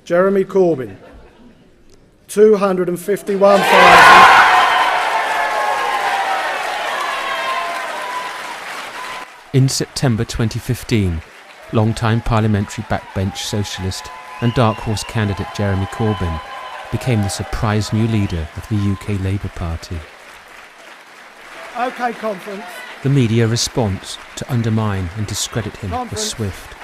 Jeremy Corbyn, 251,000. In September 2015, long-time parliamentary backbench socialist and dark horse candidate Jeremy Corbyn became the surprise new leader of the UK Labour Party. OK, conference. The media response to undermine and discredit him was swift.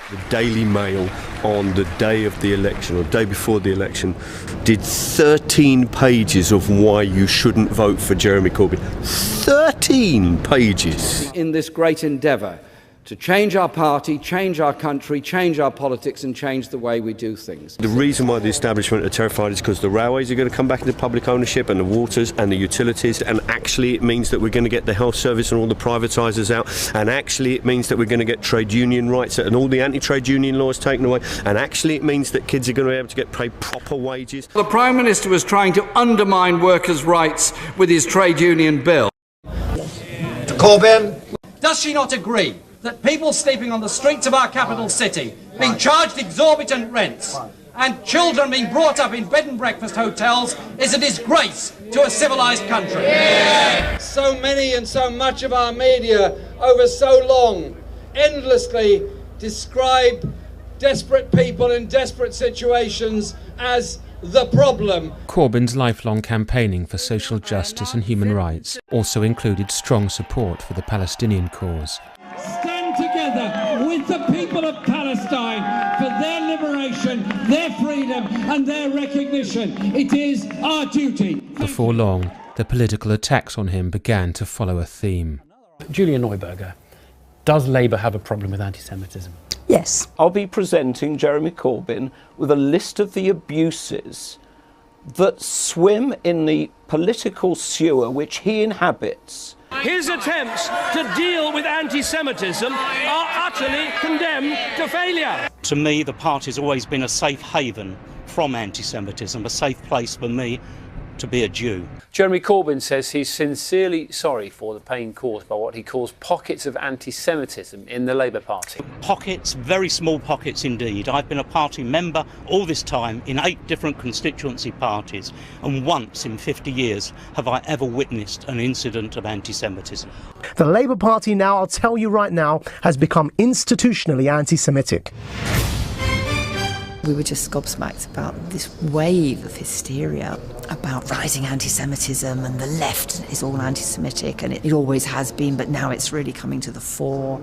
The Daily Mail on the day of the election, or day before the election, did 13 pages of why you shouldn't vote for Jeremy Corbyn. 13 pages! In this great endeavour to change our party, change our country, change our politics and change the way we do things. The reason why the establishment are terrified is because the railways are going to come back into public ownership, and the waters and the utilities, and actually it means that we're going to get the health service and all the privatisers out, and actually it means that we're going to get trade union rights and all the anti-trade union laws taken away, and actually it means that kids are going to be able to get paid proper wages. The Prime Minister was trying to undermine workers' rights with his trade union bill. Corbyn. Does she not agree that people sleeping on the streets of our capital city, being charged exorbitant rents, and children being brought up in bed and breakfast hotels is a disgrace to a civilised country? Yeah. So many and so much of our media over so long endlessly describe desperate people in desperate situations as the problem. Corbyn's lifelong campaigning for social justice and human rights also included strong support for the Palestinian cause. Stand together with the people of Palestine for their liberation, their freedom and their recognition. It is our duty. Before long, the political attacks on him began to follow a theme. Julia Neuberger, does Labour have a problem with anti-Semitism? Yes. I'll be presenting Jeremy Corbyn with a list of the abuses that swim in the political sewer which he inhabits. His attempts to deal with anti-Semitism are utterly condemned to failure. To me, the party's always been a safe haven from anti-Semitism, a safe place for me to be a Jew. Jeremy Corbyn says he's sincerely sorry for the pain caused by what he calls pockets of anti-Semitism in the Labour Party. Pockets, very small pockets indeed. I've been a party member all this time in 8 different constituency parties, and once in 50 years have I ever witnessed an incident of anti-Semitism. The Labour Party now, I'll tell you right now, has become institutionally anti-Semitic. We were just gobsmacked about this wave of hysteria about rising anti-Semitism, and the left is all anti-Semitic, and it always has been, but now it's really coming to the fore.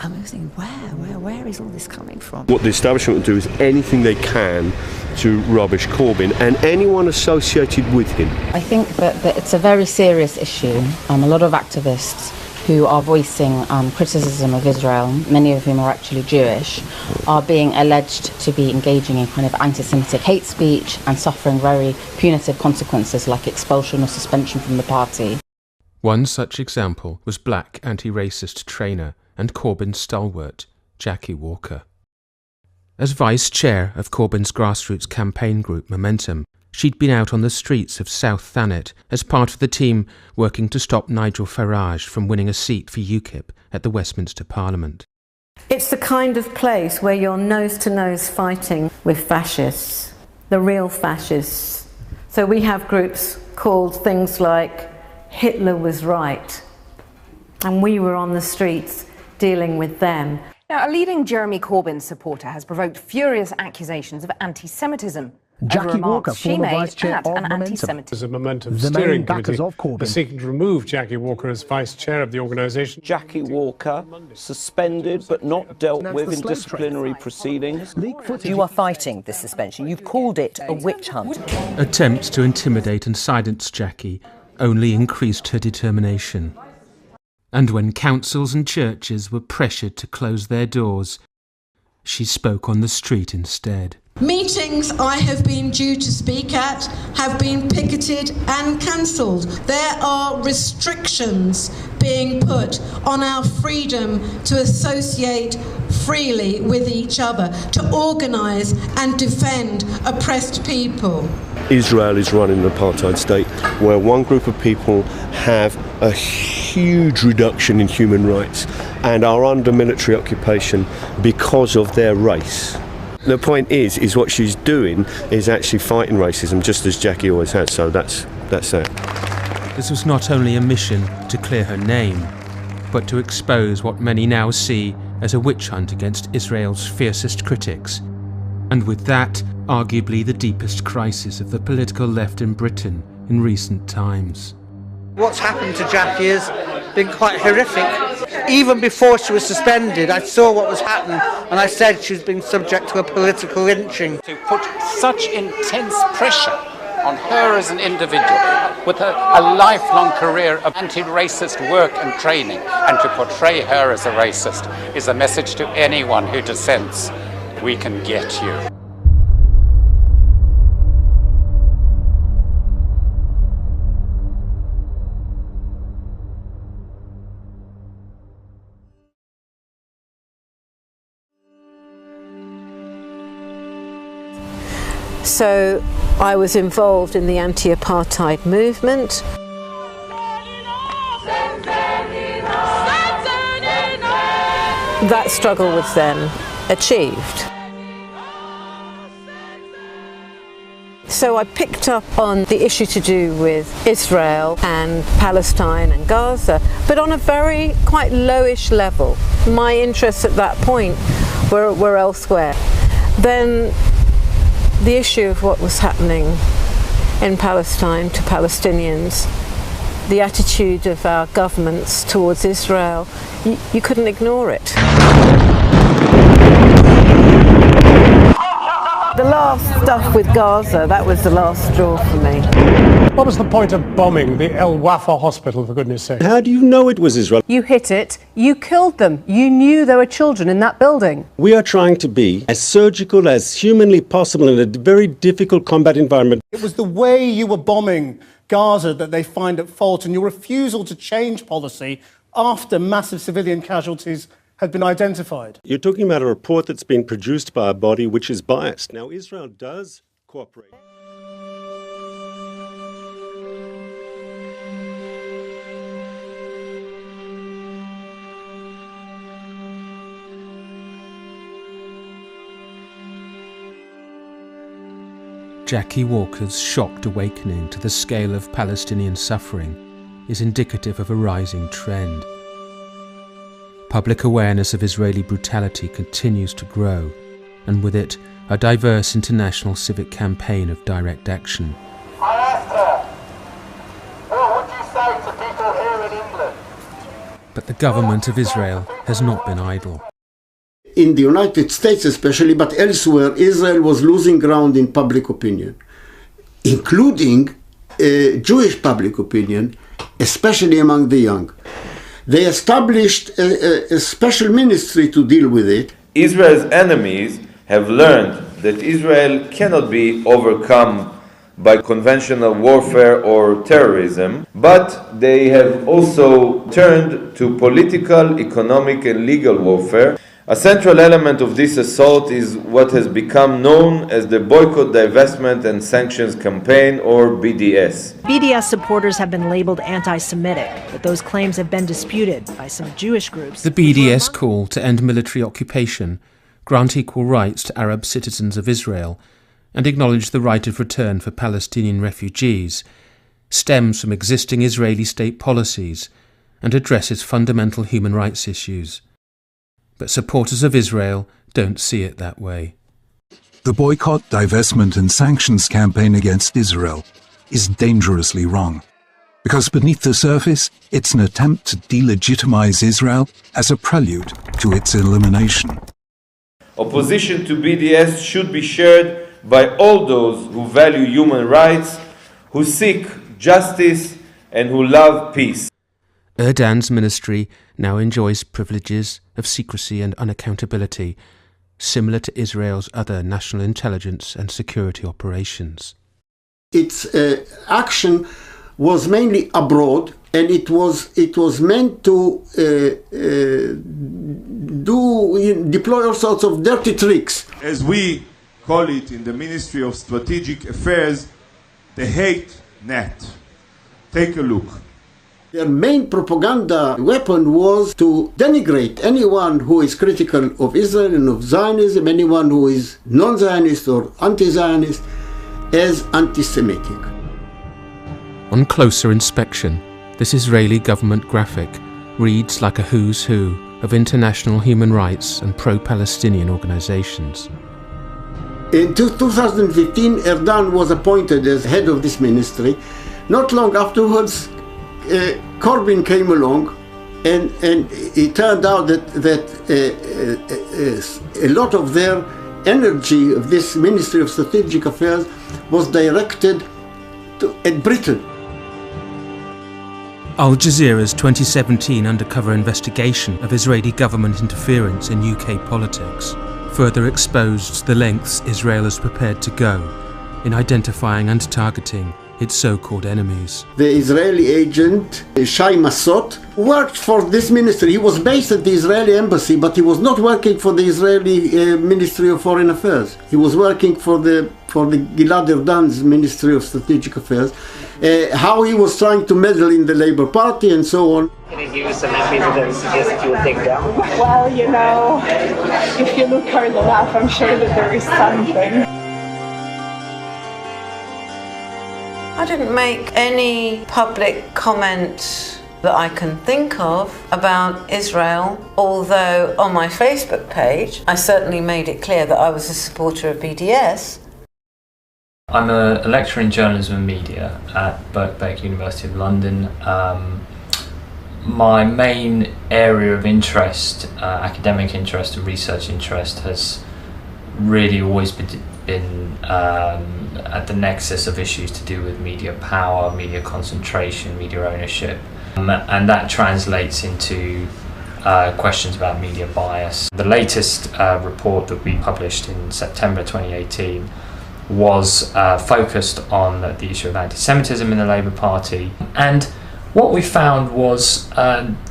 And we were thinking, where is all this coming from? What the establishment will do is anything they can to rubbish Corbyn and anyone associated with him. I think that it's a very serious issue. A lot of activists who are voicing criticism of Israel, many of whom are actually Jewish, are being alleged to be engaging in kind of anti-Semitic hate speech and suffering very punitive consequences like expulsion or suspension from the party. One such example was black anti-racist trainer and Corbyn stalwart, Jackie Walker. As vice chair of Corbyn's grassroots campaign group Momentum, she'd been out on the streets of South Thanet as part of the team working to stop Nigel Farage from winning a seat for UKIP at the Westminster Parliament. It's the kind of place where you're nose-to-nose fighting with fascists, the real fascists. So we have groups called things like Hitler was right, and we were on the streets dealing with them. Now, a leading Jeremy Corbyn supporter has provoked furious accusations of anti-Semitism. Jackie Walker, former vice chair of Momentum. There's a Momentum steering committee is seeking to remove Jackie Walker as vice chair of the organisation. Jackie Walker suspended but not dealt with in disciplinary proceedings. You are fighting this suspension. You've called it a witch hunt. Attempts to intimidate and silence Jackie only increased her determination. And when councils and churches were pressured to close their doors, she spoke on the street instead. Meetings I have been due to speak at have been picketed and cancelled. There are restrictions being put on our freedom to associate freely with each other, to organise and defend oppressed people. Israel is running an apartheid state where one group of people have a huge reduction in human rights and are under military occupation because of their race. The point is what she's doing is actually fighting racism, just as Jackie always has. So that's that. This was not only a mission to clear her name, but to expose what many now see as a witch hunt against Israel's fiercest critics, and with that, arguably the deepest crisis of the political left in Britain in recent times. What's happened to Jackie has been quite horrific. Even before she was suspended, I saw what was happening, and I said she's been subject to a political lynching. To put such intense pressure on her as an individual, with a lifelong career of anti-racist work and training, and to portray her as a racist is a message to anyone who dissents. We can get you. So I was involved in the anti-apartheid movement. That struggle was then achieved. So I picked up on the issue to do with Israel and Palestine and Gaza, but on a very quite lowish level. My interests at that point were elsewhere. Then the issue of what was happening in Palestine to Palestinians, the attitude of our governments towards Israel, you couldn't ignore it. The last stuff with Gaza, that was the last straw for me. What was the point of bombing the El Wafa hospital, for goodness sake? How do you know it was Israel? You hit it, you killed them, you knew there were children in that building. We are trying to be as surgical as humanly possible in a very difficult combat environment. It was the way you were bombing Gaza that they find at fault, and your refusal to change policy after massive civilian casualties had been identified. You're talking about a report that's been produced by a body which is biased. Now, Israel does cooperate. Jackie Walker's shocked awakening to the scale of Palestinian suffering is indicative of a rising trend. Public awareness of Israeli brutality continues to grow, and with it, a diverse international civic campaign of direct action. I asked her, what would you say to people here in England? But the government of Israel has not been idle. In the United States especially, but elsewhere, Israel was losing ground in public opinion, including Jewish public opinion, especially among the young. They established a special ministry to deal with it. Israel's enemies have learned that Israel cannot be overcome by conventional warfare or terrorism, but they have also turned to political, economic and legal warfare. A central element of this assault is what has become known as the Boycott, Divestment and Sanctions Campaign, or BDS. BDS supporters have been labeled anti-Semitic, but those claims have been disputed by some Jewish groups. The BDS call to end military occupation, grant equal rights to Arab citizens of Israel, and acknowledge the right of return for Palestinian refugees stems from existing Israeli state policies and addresses fundamental human rights issues. But supporters of Israel don't see it that way. The boycott, divestment and sanctions campaign against Israel is dangerously wrong, because beneath the surface, it's an attempt to delegitimize Israel as a prelude to its elimination. Opposition to BDS should be shared by all those who value human rights, who seek justice and who love peace. Erdan's ministry now enjoys privileges of secrecy and unaccountability, similar to Israel's other national intelligence and security operations. Its action was mainly abroad, and it was meant to deploy all sorts of dirty tricks. As we call it in the Ministry of Strategic Affairs, the hate net. Take a look. Their main propaganda weapon was to denigrate anyone who is critical of Israel and of Zionism, anyone who is non-Zionist or anti-Zionist, as anti-Semitic. On closer inspection, this Israeli government graphic reads like a who's who of international human rights and pro-Palestinian organizations. In 2015, Erdogan was appointed as head of this ministry. Not long afterwards, Corbyn came along, and it turned out that a lot of their energy of this Ministry of Strategic Affairs was directed at Britain. Al Jazeera's 2017 undercover investigation of Israeli government interference in UK politics further exposed the lengths Israel is prepared to go in identifying and targeting its so-called enemies. The Israeli agent, Shai Massot, worked for this ministry. He was based at the Israeli embassy, but he was not working for the Israeli Ministry of Foreign Affairs. He was working for the Gilad Erdan's Ministry of Strategic Affairs. How he was trying to meddle in the Labour Party and so on. Can you give us some MPs that suggest that you would take down? Well, you know, if you look hard enough, I'm sure that there is something. I didn't make any public comment that I can think of about Israel, although on my Facebook page I certainly made it clear that I was a supporter of BDS. I'm a lecturer in journalism and media at Birkbeck University of London. My main area of interest, academic interest and research interest, has really always been at the nexus of issues to do with media power, media concentration, media ownership, and that translates into questions about media bias. The latest report that we published in September 2018 was focused on the issue of anti-Semitism in the Labour Party, and what we found was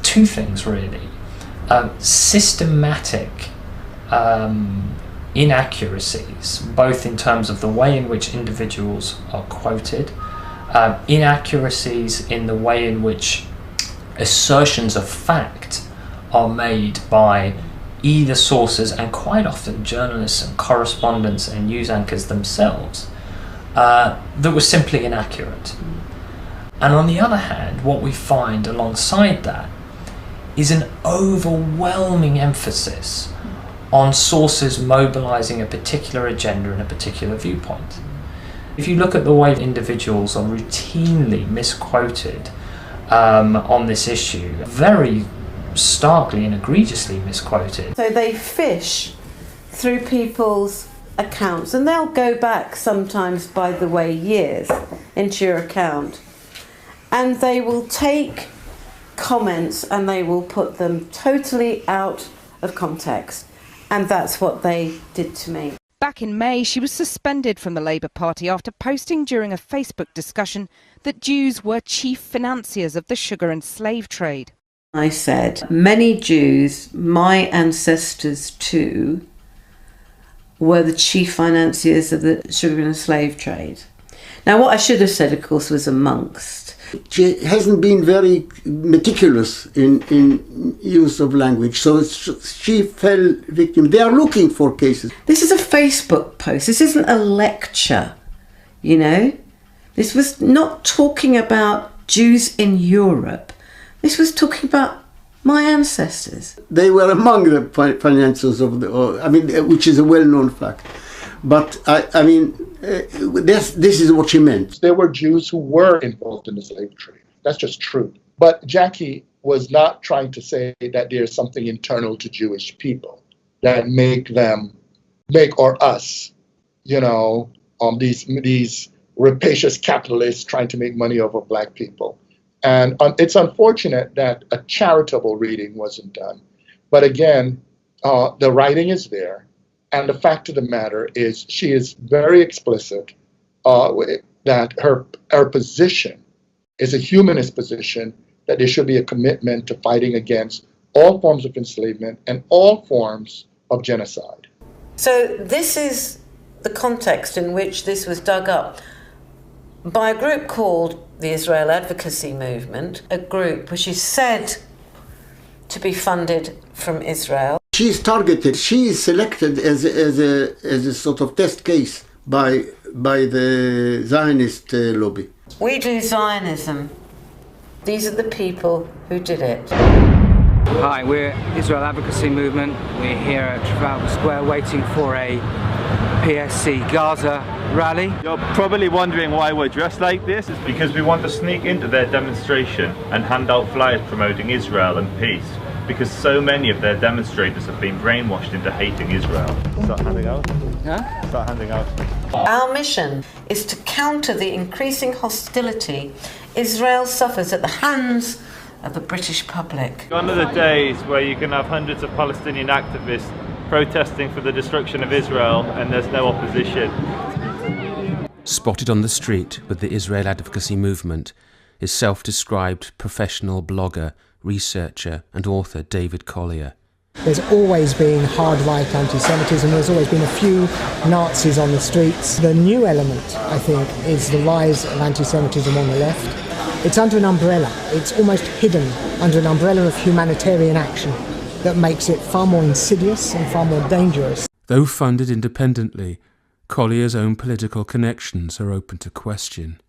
two things really. Systematic inaccuracies, both in terms of the way in which individuals are quoted, inaccuracies in the way in which assertions of fact are made by either sources, and quite often journalists and correspondents and news anchors themselves, that were simply inaccurate. And on the other hand, what we find alongside that is an overwhelming emphasis on sources mobilizing a particular agenda and a particular viewpoint. If you look at the way individuals are routinely misquoted on this issue, very starkly and egregiously misquoted. So they fish through people's accounts, and they'll go back sometimes, by the way, years into your account, and they will take comments and they will put them totally out of context, and that's what they did to me. Back in May, she was suspended from the Labour Party after posting during a Facebook discussion that Jews were chief financiers of the sugar and slave trade. I said, many Jews, my ancestors too, were the chief financiers of the sugar and slave trade. Now, what I should have said, of course, was amongst. She hasn't been very meticulous in use of language, so she fell victim. They are looking for cases. This is a Facebook post. This isn't a lecture, you know. This was not talking about Jews in Europe. This was talking about my ancestors. They were among the financiers of the, which is a well-known fact. But this is what she meant. There were Jews who were involved in the slave trade. That's just true. But Jackie was not trying to say that there's something internal to Jewish people that make us, these rapacious capitalists trying to make money off of black people. And it's unfortunate that a charitable reading wasn't done. But again, the writing is there. And the fact of the matter is she is very explicit that her position is a humanist position, that there should be a commitment to fighting against all forms of enslavement and all forms of genocide. So this is the context in which this was dug up by a group called the Israel advocacy movement, a group which is said to be funded from Israel. She's targeted. She is selected as a sort of test case by the Zionist lobby. We do Zionism. These are the people who did it. Hi, we're Israel Advocacy Movement. We're here at Trafalgar Square waiting for a PSC Gaza rally. You're probably wondering why we're dressed like this. It's because we want to sneak into their demonstration and hand out flyers promoting Israel and peace, because so many of their demonstrators have been brainwashed into hating Israel. Start handing out? Huh? Start handing out. Our mission is to counter the increasing hostility Israel suffers at the hands of the British public. Gone are the days where you can have hundreds of Palestinian activists protesting for the destruction of Israel and there's no opposition. Spotted on the street with the Israel Advocacy Movement is self-described professional blogger, researcher and author David Collier. There's always been hard-right anti-Semitism, there's always been a few Nazis on the streets. The new element, I think, is the rise of anti-Semitism on the left. It's under an umbrella, it's almost hidden under an umbrella of humanitarian action that makes it far more insidious and far more dangerous. Though funded independently, Collier's own political connections are open to question.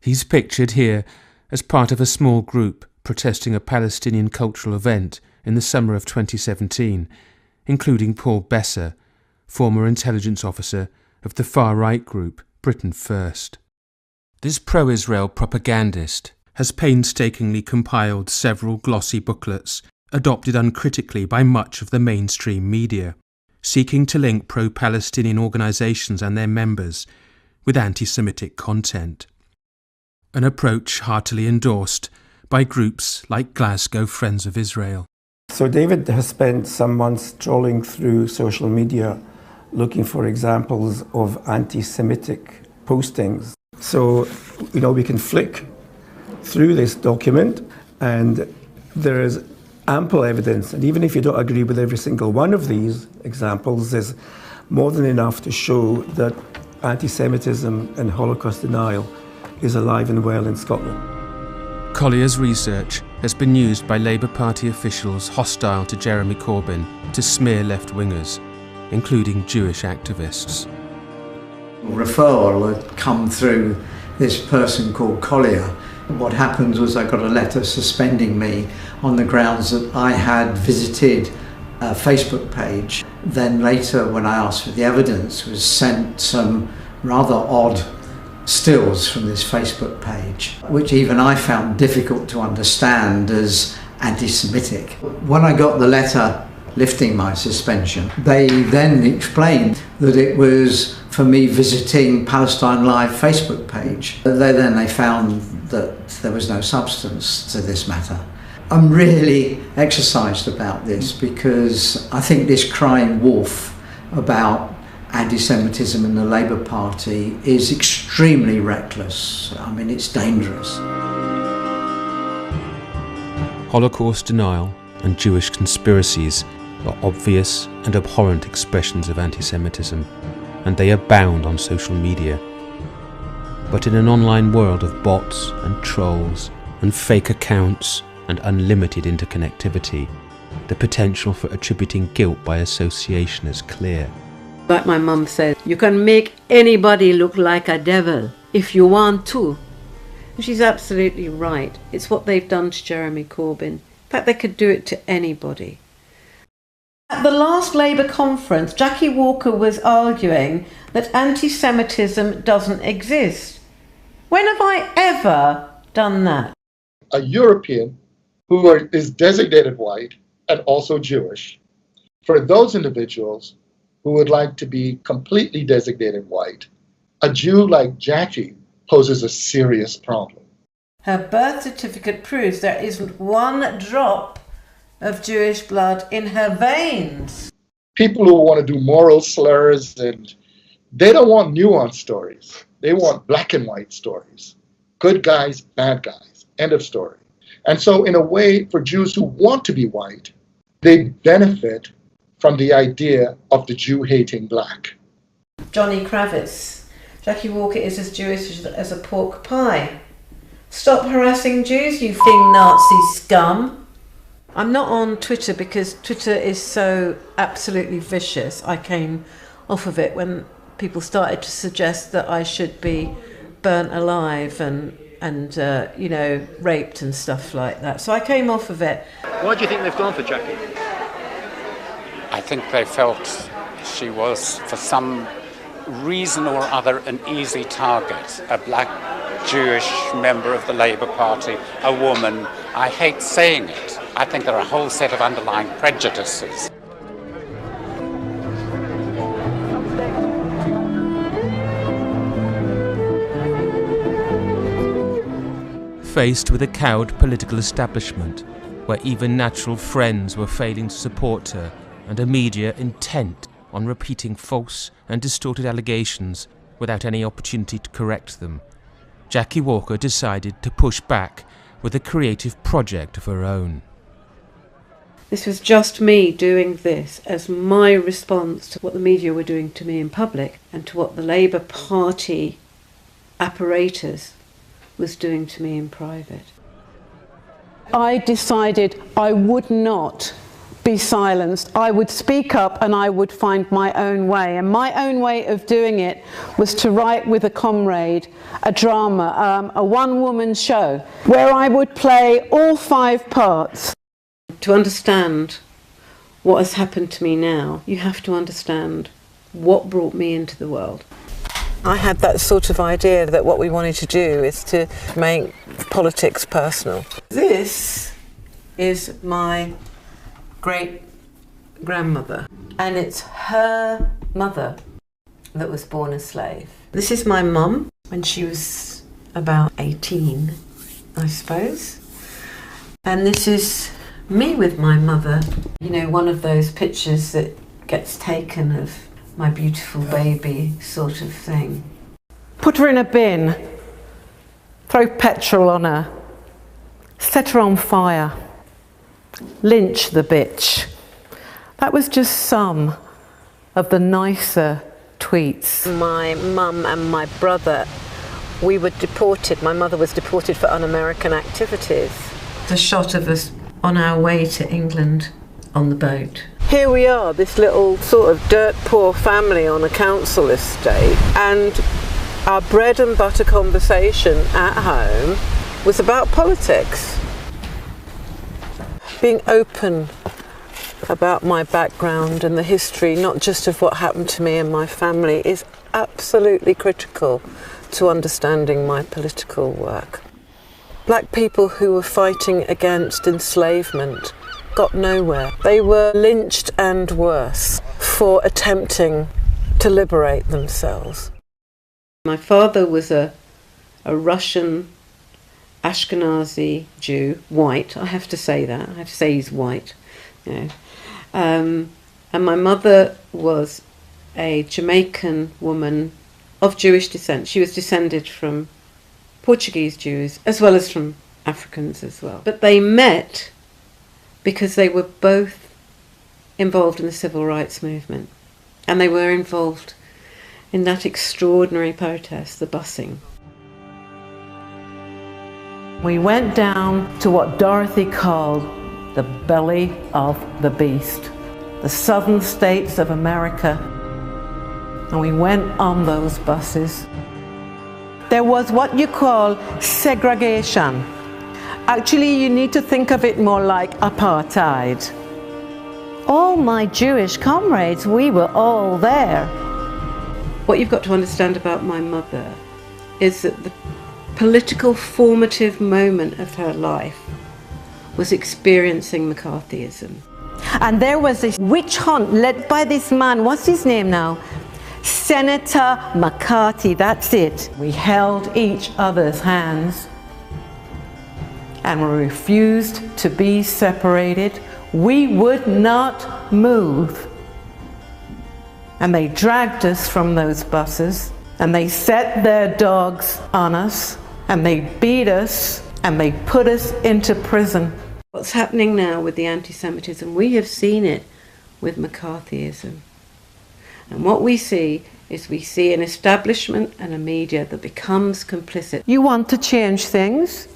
He's pictured here as part of a small group protesting a Palestinian cultural event in the summer of 2017, including Paul Besser, former intelligence officer of the far-right group Britain First. This pro-Israel propagandist has painstakingly compiled several glossy booklets adopted uncritically by much of the mainstream media, seeking to link pro-Palestinian organisations and their members with anti-Semitic content. An approach heartily endorsed by groups like Glasgow Friends of Israel. So David has spent some months trawling through social media looking for examples of anti-Semitic postings. So, we can flick through this document and there is ample evidence, and even if you don't agree with every single one of these examples, there's more than enough to show that anti-Semitism and Holocaust denial is alive and well in Scotland. Collier's research has been used by Labour Party officials hostile to Jeremy Corbyn to smear left-wingers, including Jewish activists. Referral had come through this person called Collier. What happened was I got a letter suspending me on the grounds that I had visited a Facebook page. Then later, when I asked for the evidence, was sent some rather odd stills from this Facebook page, which even I found difficult to understand as anti-Semitic. When I got the letter lifting my suspension, they then explained that it was for me visiting Palestine Live Facebook page. They found that there was no substance to this matter. I'm really exercised about this because I think this crying wolf about anti-Semitism in the Labour Party is extremely reckless. I mean, it's dangerous. Holocaust denial and Jewish conspiracies are obvious and abhorrent expressions of anti-Semitism, and they abound on social media. But in an online world of bots and trolls and fake accounts and unlimited interconnectivity, the potential for attributing guilt by association is clear. Like my mum said, you can make anybody look like a devil if you want to. And she's absolutely right. It's what they've done to Jeremy Corbyn. In fact, they could do it to anybody. At the last Labour conference, Jackie Walker was arguing that anti-Semitism doesn't exist. When have I ever done that? A European who is designated white and also Jewish, for those individuals who would like to be completely designated white, a Jew like Jackie poses a serious problem. Her birth certificate proves there isn't one drop of Jewish blood in her veins. People who want to do moral slurs, and they don't want nuanced stories. They want black and white stories. Good guys, bad guys. End of story. And so in a way, for Jews who want to be white, they benefit from the idea of the Jew hating black. Johnny Kravitz. Jackie Walker is as Jewish as a pork pie. Stop harassing Jews, you f***ing Nazi scum. I'm not on Twitter because Twitter is so absolutely vicious. I came off of it when people started to suggest that I should be burnt alive and you know, raped and stuff like that. So I came off of it. Why do you think they've gone for Jackie? I think they felt she was, for some reason or other, an easy target. A black Jewish member of the Labour Party, a woman. I hate saying it. I think there are a whole set of underlying prejudices. Faced with a cowed political establishment, where even natural friends were failing to support her, and a media intent on repeating false and distorted allegations without any opportunity to correct them, Jackie Walker decided to push back with a creative project of her own. This was just me doing this as my response to what the media were doing to me in public and to what the Labour Party apparatus was doing to me in private. I decided I would not be silenced. I would speak up and I would find my own way. And my own way of doing it was to write with a comrade a drama, a one-woman show, where I would play all 5 parts. To understand what has happened to me now, you have to understand what brought me into the world. I had that sort of idea that what we wanted to do is to make politics personal. This is my great-grandmother, and it's her mother that was born a slave. This is my mum when she was about 18, I suppose. And this is me with my mother. You know, one of those pictures that gets taken of my beautiful baby sort of thing. Put her in a bin, throw petrol on her, set her on fire, lynch the bitch. That was just some of the nicer tweets. My mum and my brother, we were deported. My mother was deported for un-American activities. The shot of us on our way to England on the boat. Here we are, this little sort of dirt poor family on a council estate, and our bread and butter conversation at home was about politics. Being open about my background and the history, not just of what happened to me and my family, is absolutely critical to understanding my political work. Black people who were fighting against enslavement got nowhere. They were lynched and worse for attempting to liberate themselves. My father was a Russian Ashkenazi Jew, white. I have to say that. I have to say he's white. You know. And my mother was a Jamaican woman of Jewish descent. She was descended from Portuguese Jews as well as from Africans as well. But they met because they were both involved in the civil rights movement, and they were involved in that extraordinary protest, the busing. We went down to what Dorothy called the belly of the beast, the southern states of America, and we went on those buses. There was what you call segregation. Actually, you need to think of it more like apartheid. All my Jewish comrades, we were all there. What you've got to understand about my mother is that the political formative moment of her life was experiencing McCarthyism. And there was this witch hunt led by this man, what's his name now? Senator McCarthy, that's it. We held each other's hands and we refused to be separated. We would not move. And they dragged us from those buses and they set their dogs on us and they beat us and they put us into prison. What's happening now with the anti-Semitism, we have seen it with McCarthyism. And what we see is we see an establishment and a media that becomes complicit. You want to change things.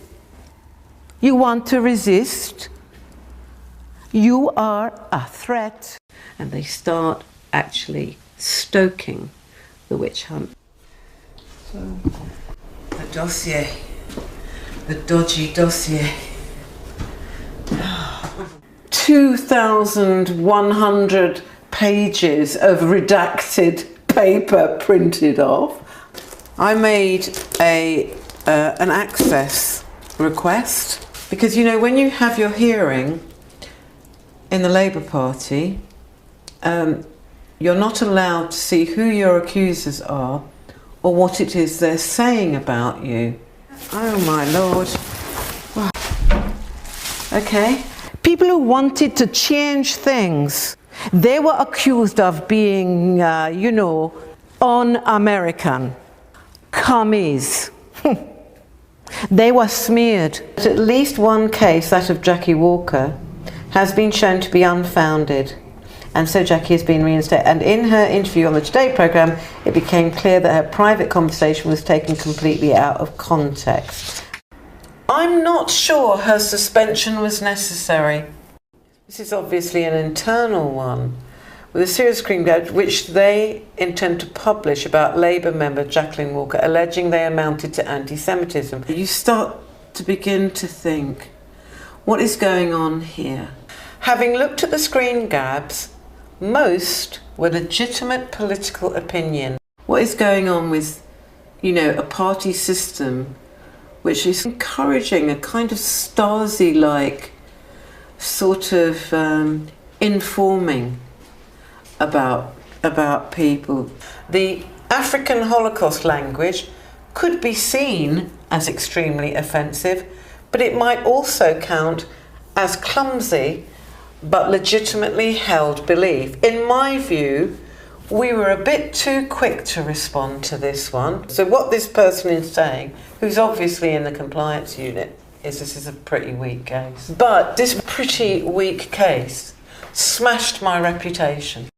You want to resist. You are a threat. And they start actually stoking the witch hunt. So, the dossier, the dodgy dossier. 2,100 pages of redacted paper printed off. I made an access request because, you know, when you have your hearing in the Labour Party, you're not allowed to see who your accusers are or what it is they're saying about you. Oh my Lord. Okay. People who wanted to change things, they were accused of being, you know, un-American, commies. They were smeared. At least one case, that of Jackie Walker, has been shown to be unfounded. And so Jackie has been reinstated. And in her interview on the Today programme, it became clear that her private conversation was taken completely out of context. I'm not sure her suspension was necessary. This is obviously an internal one, with a serious screen grab which they intend to publish about Labour member Jacqueline Walker, alleging they amounted to anti-Semitism. You start to begin to think, what is going on here? Having looked at the screen grabs, most were legitimate political opinion. What is going on with, you know, a party system which is encouraging a kind of Stasi-like sort of informing about people. The African Holocaust language could be seen as extremely offensive, but it might also count as clumsy but legitimately held belief. In my view, we were a bit too quick to respond to this one. So what this person is saying, who's obviously in the compliance unit, is this is a pretty weak case. But this pretty weak case smashed my reputation.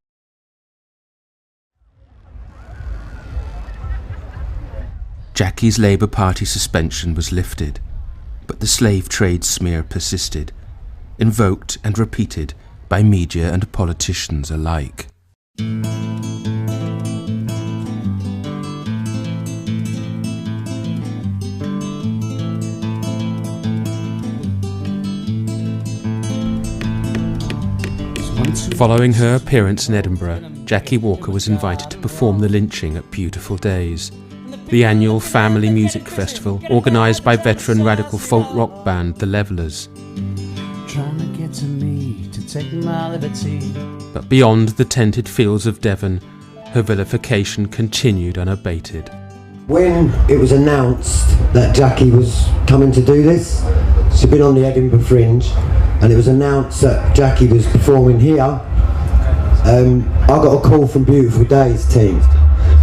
Jackie's Labour Party suspension was lifted, but the slave trade smear persisted, invoked and repeated by media and politicians alike. Following her appearance in Edinburgh, Jackie Walker was invited to perform the lynching at Beautiful Days, the annual family music festival organised by veteran radical folk rock band The Levellers. Trying to get to me to take my liberty. But beyond the tented fields of Devon, her vilification continued unabated. When it was announced that Jackie was coming to do this, she'd been on the Edinburgh Fringe, and it was announced that Jackie was performing here, I got a call from Beautiful Days team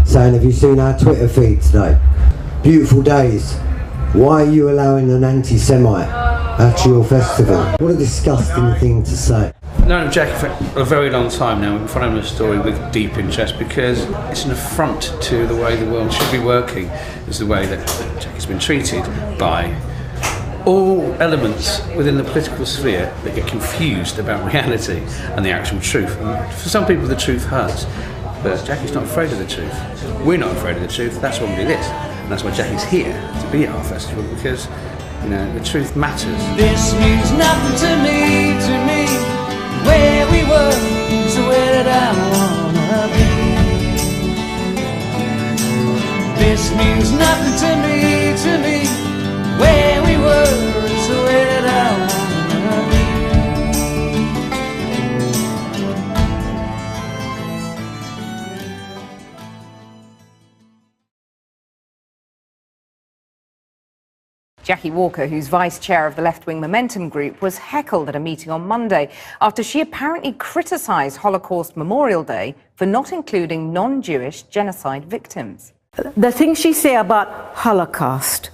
saying, have you seen our Twitter feed today? Beautiful Days, why are you allowing an anti-Semite at your festival? What a disgusting thing to say. I've known Jackie for a very long time now. We've been following the story with deep interest because it's an affront to the way the world should be working. It's the way that Jackie's been treated by all elements within the political sphere that get confused about reality and the actual truth. And for some people the truth hurts, but Jackie's not afraid of the truth. We're not afraid of the truth, that's why we do this. And that's why Jackie's here to be at our festival, because, you know, the truth matters. This means nothing to me. Where we were, so where did I wanna be? This means nothing to me. Where we were, so where did I wanna be? Jackie Walker, who's vice chair of the left-wing Momentum Group, was heckled at a meeting on Monday after she apparently criticised Holocaust Memorial Day for not including non-Jewish genocide victims. The thing she say about Holocaust,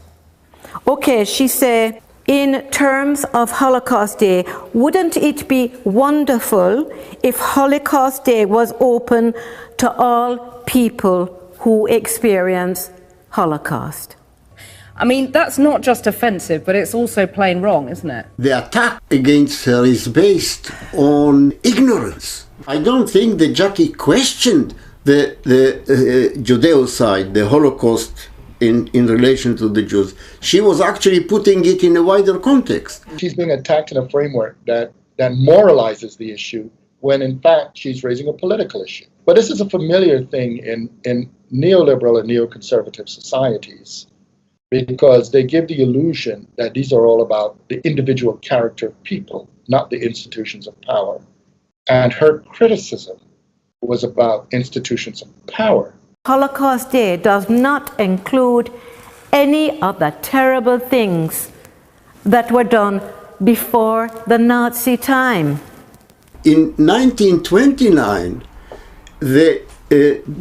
okay, she say In terms of Holocaust Day, wouldn't it be wonderful if Holocaust Day was open to all people who experience Holocaust? I mean, that's not just offensive, but it's also plain wrong, isn't it? The attack against her is based on ignorance. I don't think that Jackie questioned the Judeo-side, the Holocaust in relation to the Jews. She was actually putting it in a wider context. She's being attacked in a framework that moralizes the issue when in fact she's raising a political issue. But this is a familiar thing in neoliberal and neoconservative societies, because they give the illusion that these are all about the individual character of people, not the institutions of power. And her criticism was about institutions of power. Holocaust Day does not include any of the terrible things that were done before the Nazi time. In 1929, the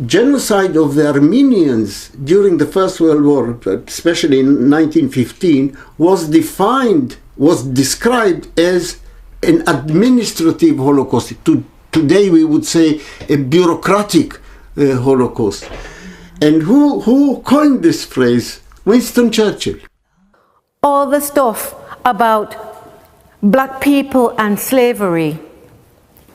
genocide of the Armenians during the First World War, especially in 1915, was described as an administrative Holocaust. Today we would say a bureaucratic Holocaust. And who coined this phrase? Winston Churchill. All the stuff about black people and slavery,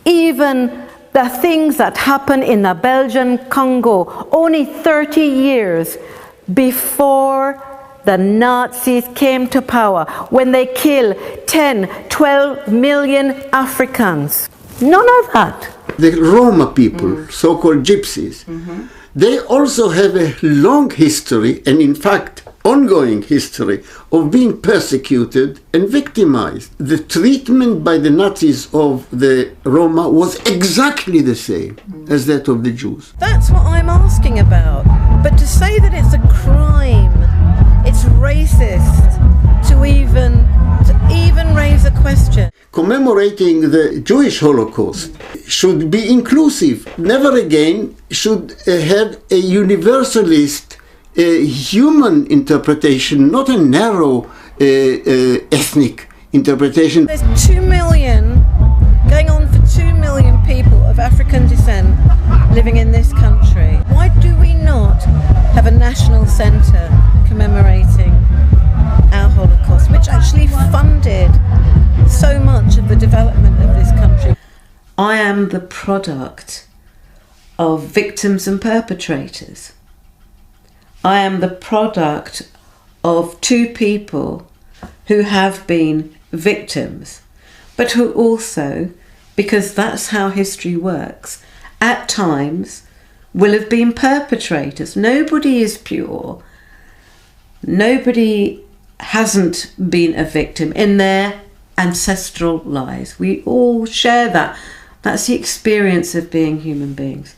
even the things that happened in the Belgian Congo only 30 years before the Nazis came to power, when they killed 10, 12 million Africans. None of that. The Roma people, so-called gypsies, they also have a long history, and in fact ongoing history, of being persecuted and victimized. The treatment by the Nazis of the Roma was exactly the same as that of the Jews. That's what I'm asking about. But to say that it's a crime, it's racist to even raise a question. Commemorating the Jewish Holocaust should be inclusive. Never again should have a universalist human interpretation, not a narrow ethnic interpretation. There's 2 million, going on for 2 million people of African descent living in this country. Why do we not have a national centre commemorating our Holocaust, which actually funded so much of the development of this country? I am the product of victims and perpetrators. I am the product of two people who have been victims, but who also, because that's how history works, at times will have been perpetrators. Nobody is pure. Nobody hasn't been a victim in their ancestral lives. We all share that. That's the experience of being human beings.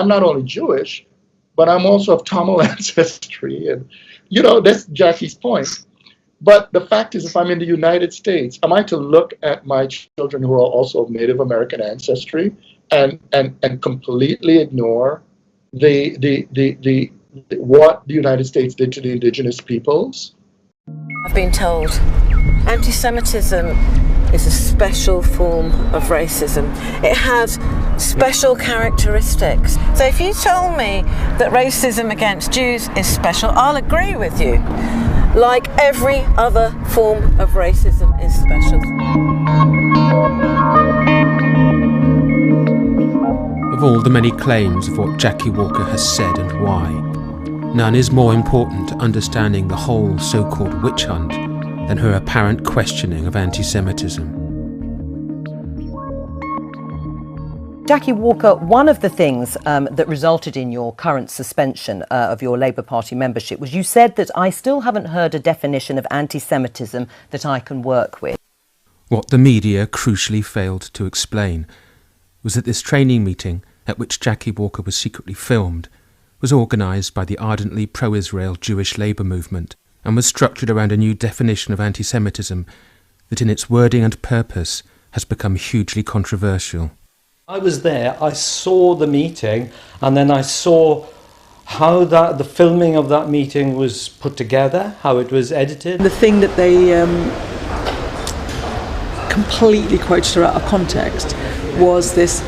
I'm not only Jewish, but I'm also of Tamil ancestry. And, that's Jackie's point. But the fact is, if I'm in the United States, am I to look at my children who are also of Native American ancestry and completely ignore what the United States did to the indigenous peoples? I've been told anti-Semitism is a special form of racism. It has special characteristics. So if you told me that racism against Jews is special, I'll agree with you. Like every other form of racism is special. Of all the many claims of what Jackie Walker has said and why, none is more important to understanding the whole so-called witch hunt than her apparent questioning of anti-Semitism. Jackie Walker, one of the things that resulted in your current suspension of your Labour Party membership was you said that I still haven't heard a definition of anti-Semitism that I can work with. What the media crucially failed to explain was that this training meeting, at which Jackie Walker was secretly filmed, was organised by the ardently pro-Israel Jewish labour movement and was structured around a new definition of anti-Semitism that in its wording and purpose has become hugely controversial. I was there, I saw the meeting, and then I saw how the filming of that meeting was put together, how it was edited. The thing that they completely quoted her out of context was this,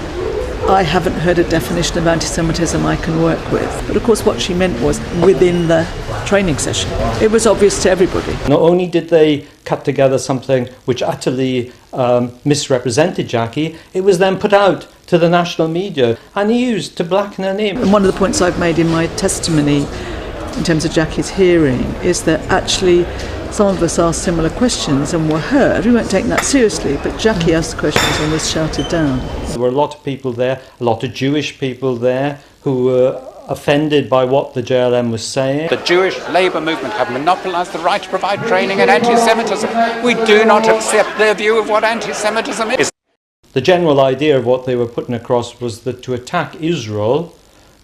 I haven't heard a definition of anti-Semitism I can work with. But of course what she meant was within the training session. It was obvious to everybody. Not only did they cut together something which utterly misrepresented Jackie, it was then put out to the national media and used to blacken her name. And one of the points I've made in my testimony in terms of Jackie's hearing is that actually some of us asked similar questions and were heard. We weren't taking that seriously, but Jackie asked the questions and was shouted down. There were a lot of people there, a lot of Jewish people there who were offended by what the JLM was saying. The Jewish Labour movement have monopolised the right to provide training in anti-Semitism. We do not accept their view of what anti-Semitism is. The general idea of what they were putting across was that to attack Israel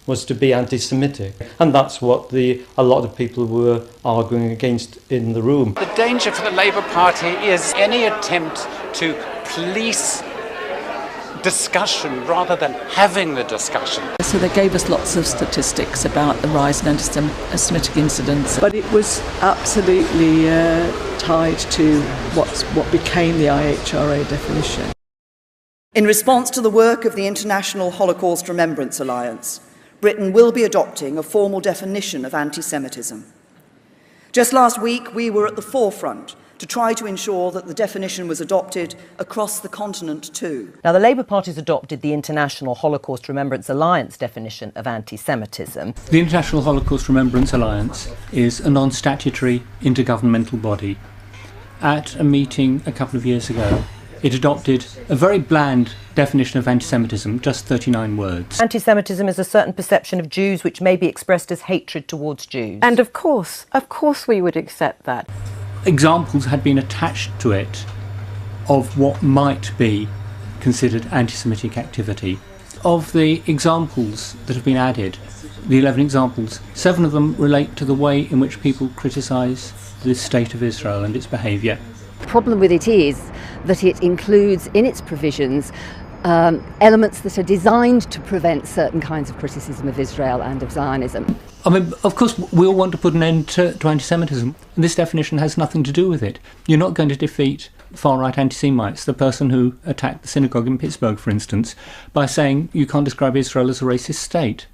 was to be anti-Semitic, and that's what a lot of people were arguing against in the room. The danger for the Labour Party is any attempt to police discussion rather than having the discussion. So they gave us lots of statistics about the rise in anti-Semitic incidents, but it was absolutely tied to what became the IHRA definition. In response to the work of the International Holocaust Remembrance Alliance, Britain will be adopting a formal definition of anti-Semitism. Just last week, we were at the forefront to try to ensure that the definition was adopted across the continent too. Now, the Labour Party's adopted the International Holocaust Remembrance Alliance definition of anti-Semitism. The International Holocaust Remembrance Alliance is a non-statutory intergovernmental body. At a meeting a couple of years ago, it adopted a very bland definition of anti-Semitism, just 39 words. Anti-Semitism is a certain perception of Jews which may be expressed as hatred towards Jews. And of course we would accept that. Examples had been attached to it of what might be considered anti-Semitic activity. Of the examples that have been added, the 11 examples, 7 of them relate to the way in which people criticise the state of Israel and its behaviour. The problem with it is that it includes in its provisions elements that are designed to prevent certain kinds of criticism of Israel and of Zionism. I mean, of course, we all want to put an end to anti-Semitism. This definition has nothing to do with it. You're not going to defeat far-right anti-Semites, the person who attacked the synagogue in Pittsburgh, for instance, by saying you can't describe Israel as a racist state.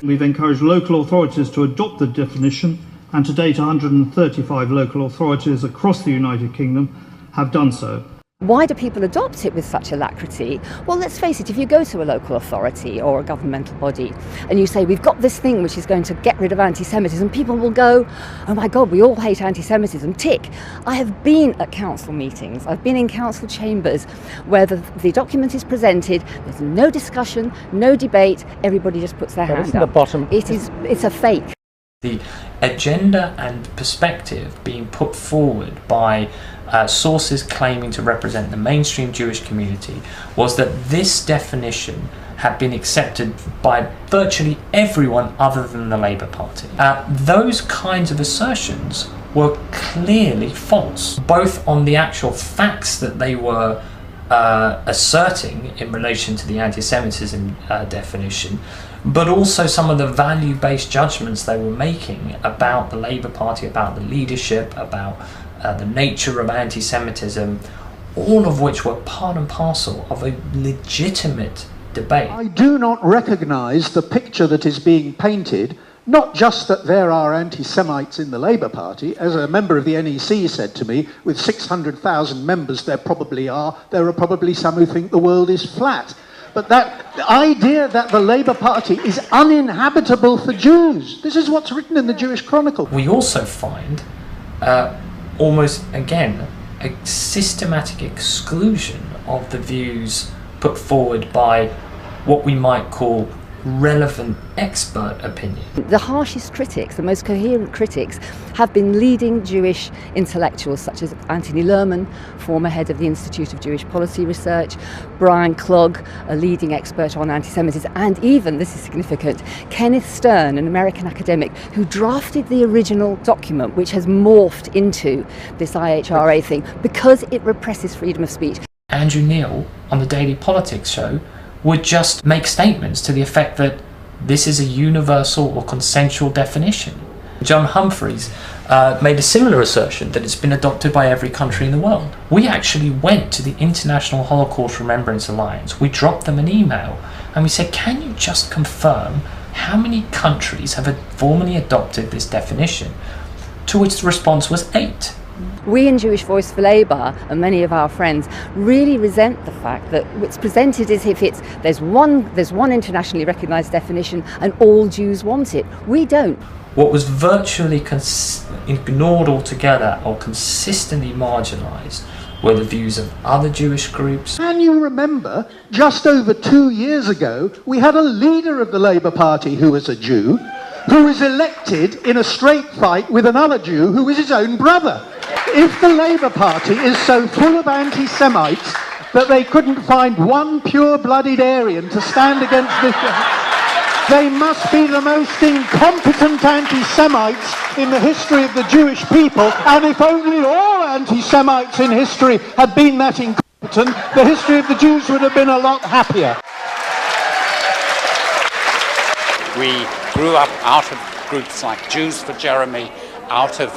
We've encouraged local authorities to adopt the definition, and to date 135 local authorities across the United Kingdom have done so. Why do people adopt it with such alacrity? Well, let's face it, if you go to a local authority or a governmental body and you say, we've got this thing which is going to get rid of anti-Semitism, people will go, oh my God, we all hate anti-Semitism, tick. I have been at council meetings, I've been in council chambers where the document is presented, there's no discussion, no debate, everybody just puts their hand up. It's a fake. The agenda and perspective being put forward by sources claiming to represent the mainstream Jewish community was that this definition had been accepted by virtually everyone other than the Labour Party. Those kinds of assertions were clearly false, both on the actual facts that they were asserting in relation to the anti-Semitism definition, but also some of the value-based judgments they were making about the Labour Party, about the leadership, about the nature of anti-Semitism, all of which were part and parcel of a legitimate debate. I do not recognise the picture that is being painted, not just that there are anti-Semites in the Labour Party, as a member of the NEC said to me, with 600,000 members there are probably some who think the world is flat. But that idea that the Labour Party is uninhabitable for Jews, this is what's written in the Jewish Chronicle. We also find almost, again, a systematic exclusion of the views put forward by what we might call relevant expert opinion. The harshest critics, the most coherent critics, have been leading Jewish intellectuals such as Anthony Lerman, former head of the Institute of Jewish Policy Research, Brian Klug, a leading expert on anti-Semitism, and even, this is significant, Kenneth Stern, an American academic who drafted the original document which has morphed into this IHRA thing because it represses freedom of speech. Andrew Neil on the Daily Politics show would just make statements to the effect that this is a universal or consensual definition. John Humphreys made a similar assertion that it's been adopted by every country in the world. We actually went to the International Holocaust Remembrance Alliance. We dropped them an email and we said, can you just confirm how many countries have formally adopted this definition? To which the response was 8. We in Jewish Voice for Labour and many of our friends really resent the fact that it's presented as if there's one internationally recognised definition and all Jews want it. We don't. What was virtually ignored altogether or consistently marginalised were the views of other Jewish groups. Can you remember, just over 2 years ago, we had a leader of the Labour Party who was a Jew, who was elected in a straight fight with another Jew who was his own brother. If the Labour Party is so full of anti-Semites that they couldn't find one pure-blooded Aryan to stand against this, they must be the most incompetent anti-Semites in the history of the Jewish people, and if only all anti-Semites in history had been that incompetent, the history of the Jews would have been a lot happier. We grew up out of groups like Jews for Jeremy, out of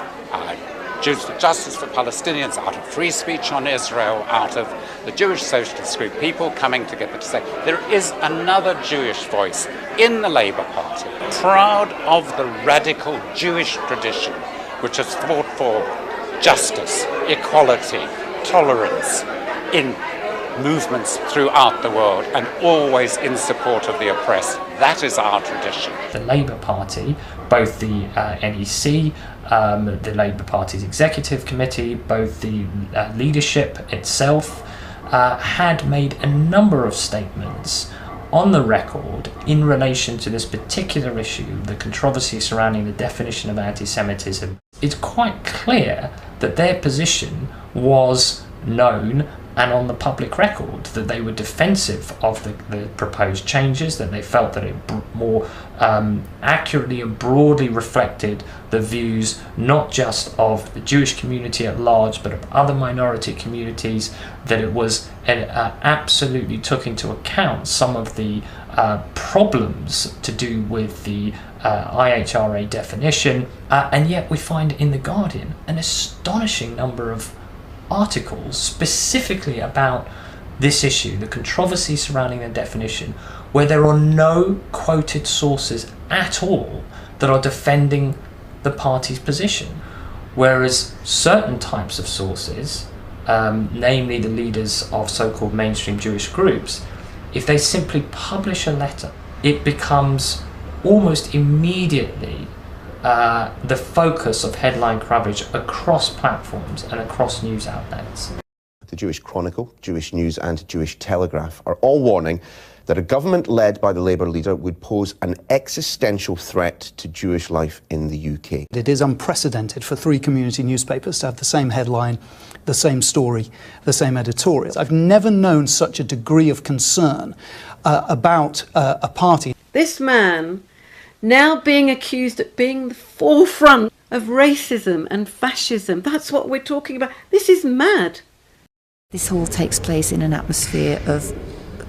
Jews for Justice for Palestinians, out of Free Speech on Israel, out of the Jewish Socialist Group, people coming together to say there is another Jewish voice in the Labour Party, proud of the radical Jewish tradition, which has fought for justice, equality, tolerance in movements throughout the world and always in support of the oppressed. That is our tradition. The Labour Party, both the NEC, the Labour Party's Executive Committee, both the leadership itself, had made a number of statements on the record in relation to this particular issue, the controversy surrounding the definition of anti-Semitism. It's quite clear that their position was known and on the public record, that they were defensive of the proposed changes, that they felt that it more accurately and broadly reflected the views not just of the Jewish community at large, but of other minority communities, that it was absolutely took into account some of the problems to do with the IHRA definition, and yet we find in The Guardian an astonishing number of articles specifically about this issue, the controversy surrounding the definition, where there are no quoted sources at all that are defending the party's position, whereas certain types of sources, namely the leaders of so-called mainstream Jewish groups, if they simply publish a letter, it becomes almost immediately the focus of headline coverage across platforms and across news outlets. The Jewish Chronicle, Jewish News and Jewish Telegraph are all warning that a government led by the Labour leader would pose an existential threat to Jewish life in the UK. It is unprecedented for 3 community newspapers to have the same headline, the same story, the same editorial. I've never known such a degree of concern about a party. This man now being accused of being the forefront of racism and fascism. That's what we're talking about. This is mad. This all takes place in an atmosphere of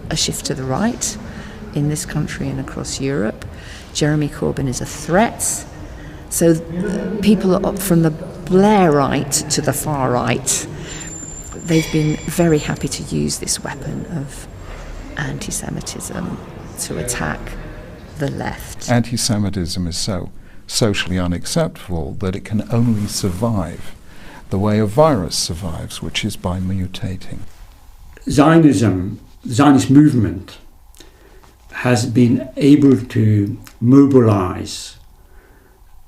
a shift to the right in this country and across Europe. Jeremy Corbyn is a threat. So people are from the Blairite to the far right. They've been very happy to use this weapon of anti-Semitism to attack the left. Anti-Semitism is so socially unacceptable that it can only survive the way a virus survives, which is by mutating. Zionism, the Zionist movement, has been able to mobilize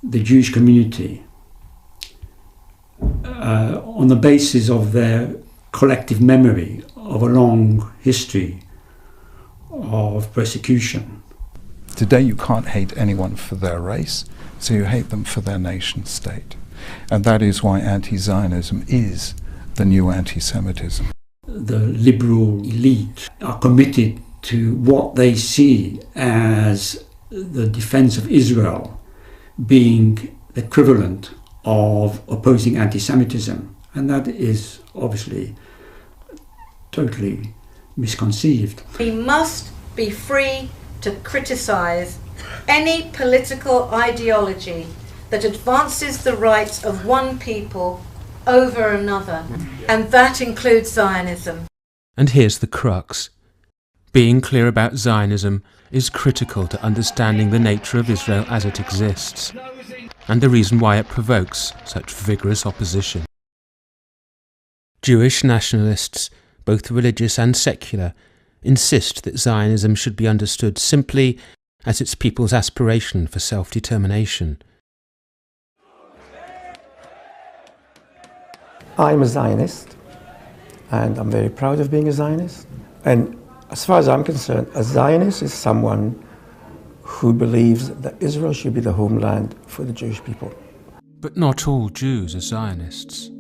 the Jewish community on the basis of their collective memory of a long history of persecution. Today you can't hate anyone for their race, so you hate them for their nation state. And that is why anti-Zionism is the new anti-Semitism. The liberal elite are committed to what they see as the defense of Israel being the equivalent of opposing anti-Semitism. And that is obviously totally misconceived. We must be free to criticise any political ideology that advances the rights of one people over another, and that includes Zionism. And here's the crux. Being clear about Zionism is critical to understanding the nature of Israel as it exists, and the reason why it provokes such vigorous opposition. Jewish nationalists, both religious and secular, insist that Zionism should be understood simply as its people's aspiration for self-determination. I'm a Zionist, and I'm very proud of being a Zionist. And as far as I'm concerned, a Zionist is someone who believes that Israel should be the homeland for the Jewish people. But not all Jews are Zionists.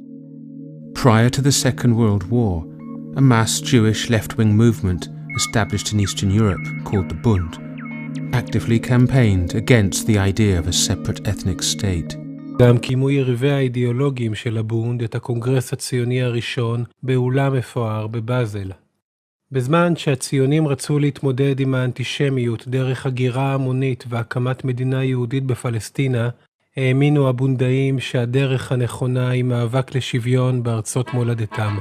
Prior to the Second World War, a mass Jewish left-wing movement established in Eastern Europe called the Bund actively campaigned against the idea of a separate ethnic state. גם קיימו יריבי האידיאולוגיים של הבונד את הקונגרס הציוני הראשון באולם מפואר בבאזל. בזמן שהציונים רצו להתמודד עם האנטישמיות דרך הגירה המונית והקמת מדינה יהודית בפלסטינה, האמינו הבונדאים שהדרך הנכונה היא מאבק לשוויון בארצות מולדתם.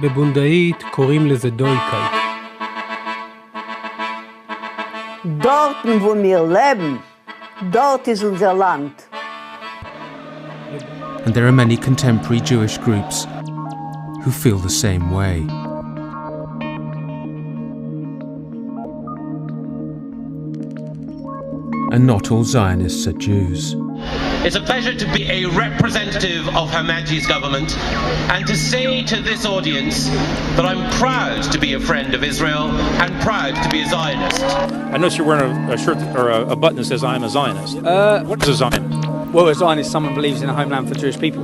בבונדאית קוראים לזה דויקייט. Dorten, wo wir leben, dort ist unser Land. And there are many contemporary Jewish groups who feel the same way. And not all Zionists are Jews. It's a pleasure to be a representative of Her Majesty's government and to say to this audience that I'm proud to be a friend of Israel and proud to be a Zionist. I notice you're wearing a shirt or a button that says I'm a Zionist. What is a Zionist? Well, a Zionist is someone who believes in a homeland for Jewish people.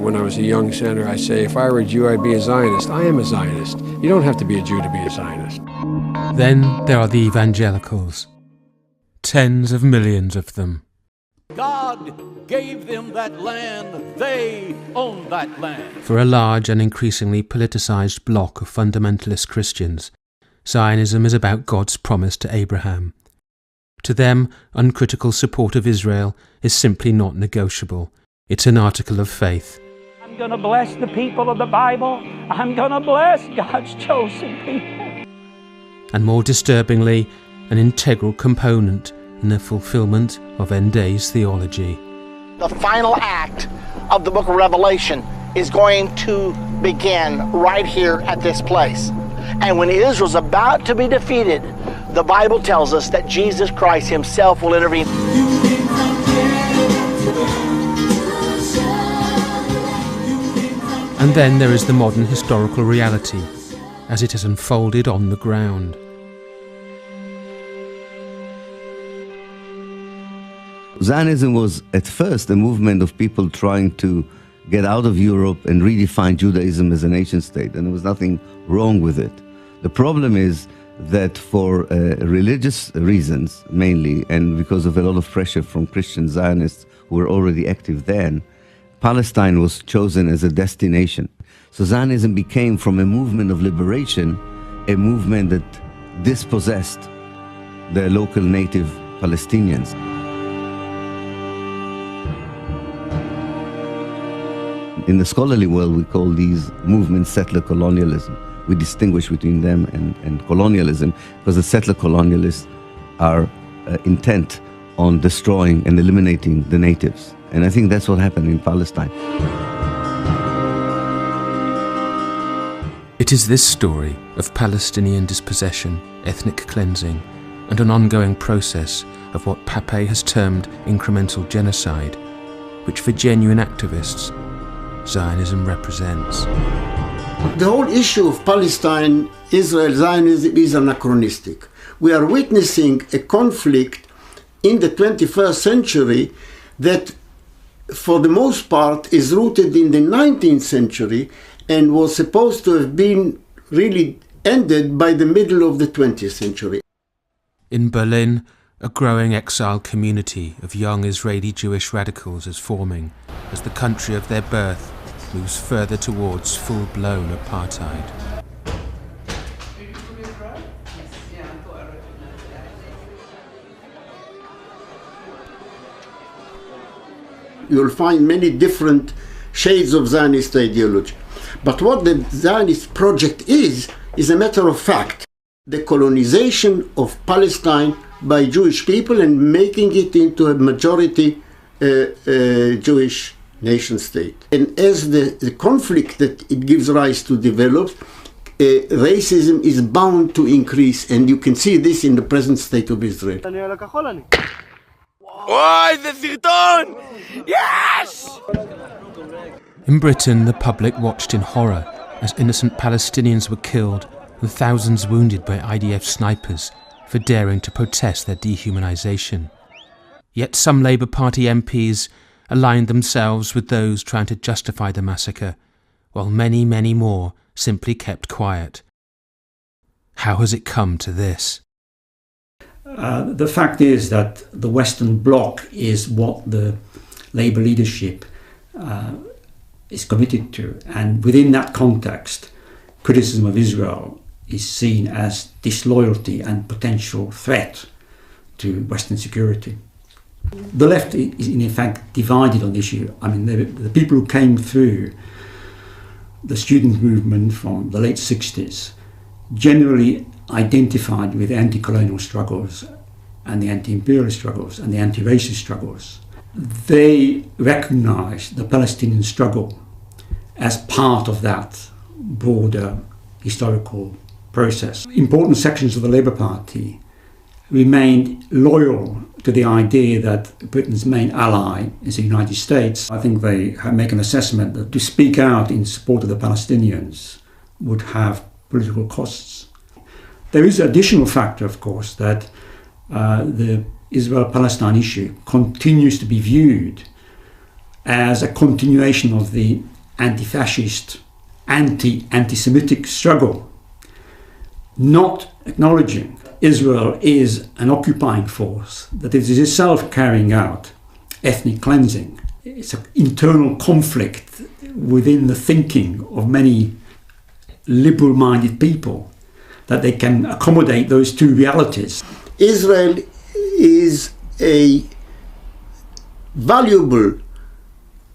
When I was a young senator, I say, if I were a Jew, I'd be a Zionist. I am a Zionist. You don't have to be a Jew to be a Zionist. Then there are the evangelicals. Tens of millions of them. God gave them that land. They own that land. For a large and increasingly politicized bloc of fundamentalist Christians, Zionism is about God's promise to Abraham. To them, uncritical support of Israel is simply not negotiable. It's an article of faith. I'm going to bless the people of the Bible. I'm going to bless God's chosen people. And more disturbingly, an integral component in the fulfillment of end days theology. The final act of the book of Revelation is going to begin right here at this place. And when Israel's about to be defeated, the Bible tells us that Jesus Christ himself will intervene. And then there is the modern historical reality, as it has unfolded on the ground. Zionism was at first a movement of people trying to get out of Europe and redefine Judaism as a nation state, and there was nothing wrong with it. The problem is that for religious reasons mainly, and because of a lot of pressure from Christian Zionists who were already active then, Palestine was chosen as a destination. So Zionism became, from a movement of liberation, a movement that dispossessed the local native Palestinians. In the scholarly world, we call these movements settler colonialism. We distinguish between them and colonialism because the settler colonialists are intent on destroying and eliminating the natives. And I think that's what happened in Palestine. It is this story of Palestinian dispossession, ethnic cleansing, and an ongoing process of what Pape has termed incremental genocide, which for genuine activists, Zionism represents. The whole issue of Palestine, Israel, Zionism is anachronistic. We are witnessing a conflict in the 21st century that, for the most part, is rooted in the 19th century and was supposed to have been really ended by the middle of the 20th century. In Berlin, a growing exile community of young Israeli Jewish radicals is forming as the country of their birth moves further towards full-blown apartheid. you'll find many different shades of Zionist ideology. But what the Zionist project is a matter of fact. The colonization of Palestine by Jewish people and making it into a majority Jewish nation state. And as the conflict that it gives rise to develops, racism is bound to increase, and you can see this in the present state of Israel. Yes! In Britain, the public watched in horror as innocent Palestinians were killed and thousands wounded by IDF snipers for daring to protest their dehumanisation. Yet some Labour Party MPs aligned themselves with those trying to justify the massacre, while many, many more simply kept quiet. How has it come to this? The fact is that the Western Bloc is what the Labour leadership is committed to, and within that context, criticism of Israel is seen as disloyalty and potential threat to Western security. The left is in fact divided on the issue. I mean, the people who came through the student movement from the late 60s generally identified with anti-colonial struggles and the anti-imperialist struggles and the anti-racist struggles. They recognized the Palestinian struggle as part of that broader historical process. Important sections of the Labour Party remained loyal to the idea that Britain's main ally is the United States. I think they make an assessment that to speak out in support of the Palestinians would have political costs. There is an additional factor, of course, that the Israel-Palestine issue continues to be viewed as a continuation of the anti-fascist, anti-Semitic struggle, not acknowledging Israel is an occupying force, that it is itself carrying out ethnic cleansing. It's an internal conflict within the thinking of many liberal-minded people, that they can accommodate those two realities. Israel is a valuable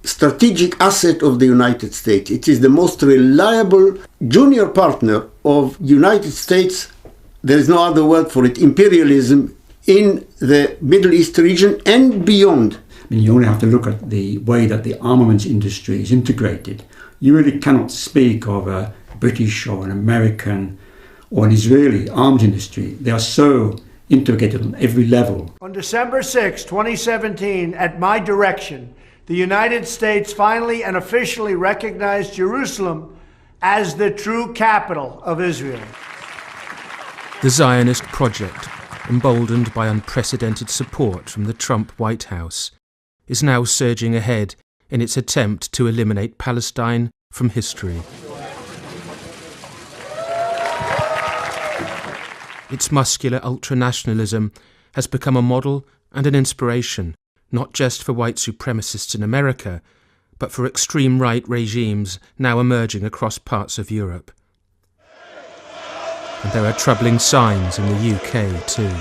strategic asset of the United States. It is the most reliable junior partner of United States, there is no other word for it, imperialism in the Middle East region and beyond. I mean, you only have to look at the way that the armaments industry is integrated. You really cannot speak of a British or an American or an Israeli arms industry. They are so integrated on every level. On December 6, 2017, at my direction, the United States finally and officially recognized Jerusalem as the true capital of Israel. The Zionist project, emboldened by unprecedented support from the Trump White House, is now surging ahead in its attempt to eliminate Palestine from history. Its muscular ultranationalism has become a model and an inspiration, not just for white supremacists in America, but for extreme right regimes now emerging across parts of Europe. And there are troubling signs in the UK too.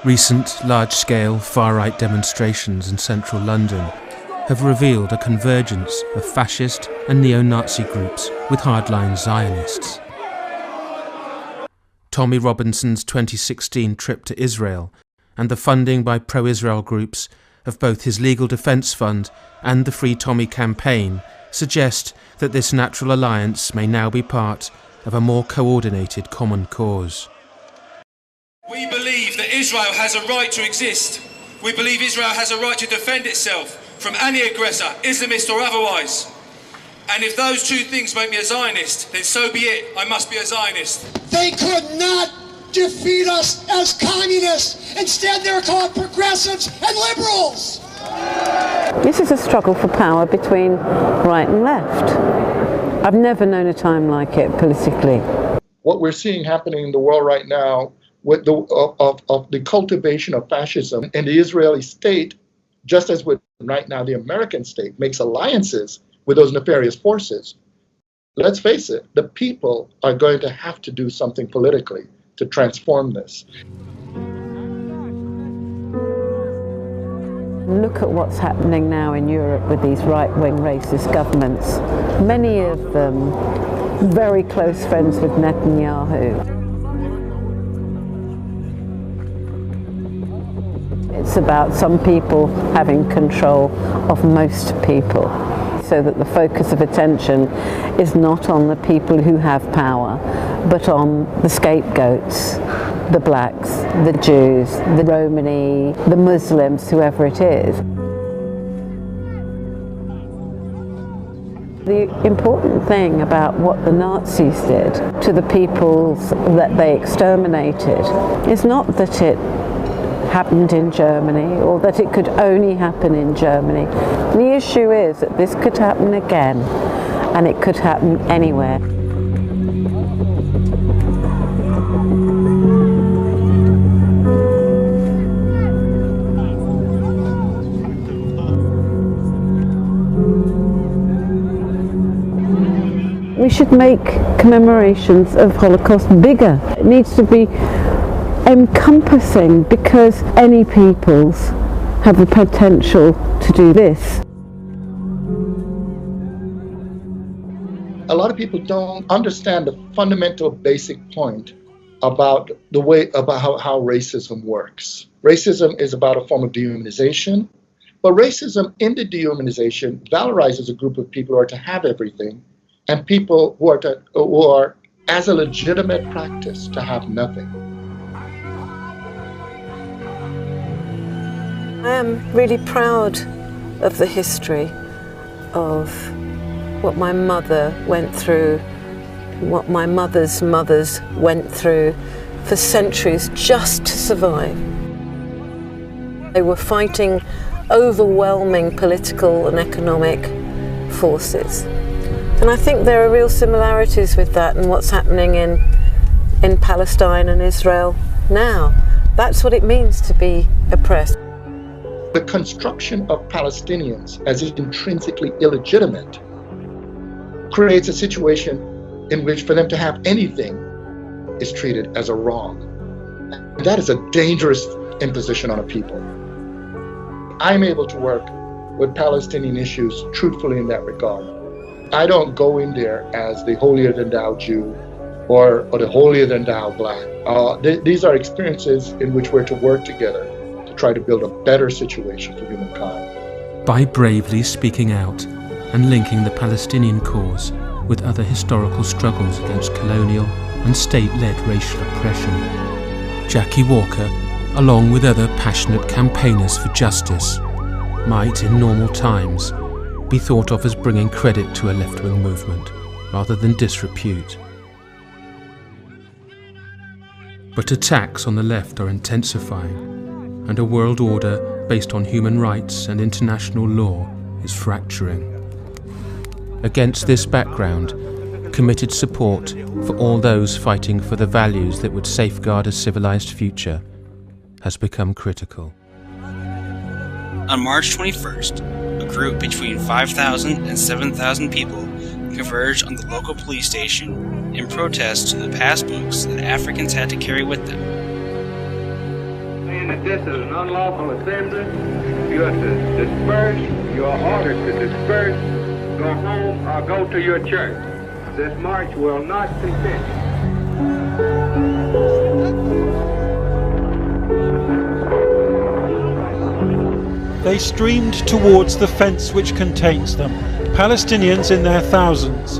Recent large-scale far-right demonstrations in central London have revealed a convergence of fascist and neo-Nazi groups with hardline Zionists. Tommy Robinson's 2016 trip to Israel and the funding by pro-Israel groups of both his Legal Defence Fund and the Free Tommy campaign suggest that this natural alliance may now be part of a more coordinated common cause. We believe that Israel has a right to exist. We believe Israel has a right to defend itself from any aggressor, Islamist or otherwise. And if those two things make me a Zionist, then so be it. I must be a Zionist. They could not defeat us as communists. Instead, they're called progressives and liberals. This is a struggle for power between right and left. I've never known a time like it politically. What we're seeing happening in the world right now with the cultivation of fascism and the Israeli state, just as with right now the American state makes alliances with those nefarious forces. Let's face it, the people are going to have to do something politically to transform this. Look at what's happening now in Europe with these right-wing racist governments. Many of them very close friends with Netanyahu. It's about some people having control of most people, so that the focus of attention is not on the people who have power, but on the scapegoats, the blacks, the Jews, the Romani, the Muslims, whoever it is. The important thing about what the Nazis did to the peoples that they exterminated is not that it happened in Germany or that it could only happen in Germany. The issue is that this could happen again, and it could happen anywhere. We should make commemorations of Holocaust bigger. It needs to be encompassing, because any peoples have the potential to do this. A lot of people don't understand the fundamental basic point about the way about how racism works. Racism is about a form of dehumanization, but racism in the dehumanization valorizes a group of people who are to have everything, and people who are as a legitimate practice to have nothing. I am really proud of the history of what my mother went through, what my mother's mothers went through for centuries just to survive. They were fighting overwhelming political and economic forces. And I think there are real similarities with that and what's happening in Palestine and Israel now. That's what it means to be oppressed. The construction of Palestinians as intrinsically illegitimate creates a situation in which for them to have anything is treated as a wrong. And that is a dangerous imposition on a people. I'm able to work with Palestinian issues truthfully in that regard. I don't go in there as the holier-than-thou Jew or the holier-than-thou black. These are experiences in which we're to work together to try to build a better situation for humankind. By bravely speaking out and linking the Palestinian cause with other historical struggles against colonial and state-led racial oppression, Jackie Walker, along with other passionate campaigners for justice, might in normal times be thought of as bringing credit to a left-wing movement rather than disrepute. But attacks on the left are intensifying, and a world order based on human rights and international law is fracturing. Against this background, committed support for all those fighting for the values that would safeguard a civilized future has become critical. On March 21st, a group between 5,000 and 7,000 people converged on the local police station in protest to the passbooks that Africans had to carry with them. Saying that this is an unlawful assembly, you are to disperse, you are ordered to disperse, go home or go to your church. This march will not continue. They streamed towards the fence which contains them, Palestinians in their thousands.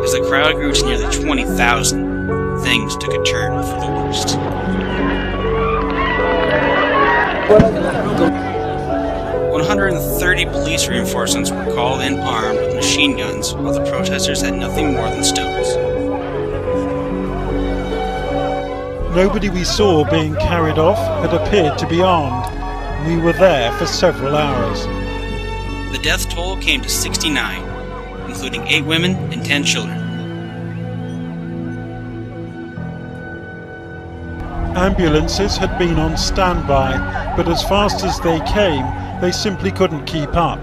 As the crowd grew to nearly 20,000, things took a turn for the worst. 130 police reinforcements were called in armed with machine guns, while the protesters had nothing more than stones. Nobody we saw being carried off had appeared to be armed. We were there for several hours. The death toll came to 69, including 8 women and 10 children. Ambulances had been on standby, but as fast as they came, they simply couldn't keep up.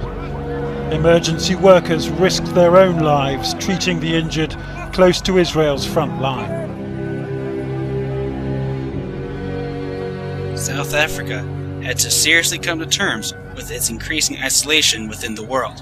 Emergency workers risked their own lives treating the injured close to Israel's front line. South Africa had to seriously come to terms with its increasing isolation within the world.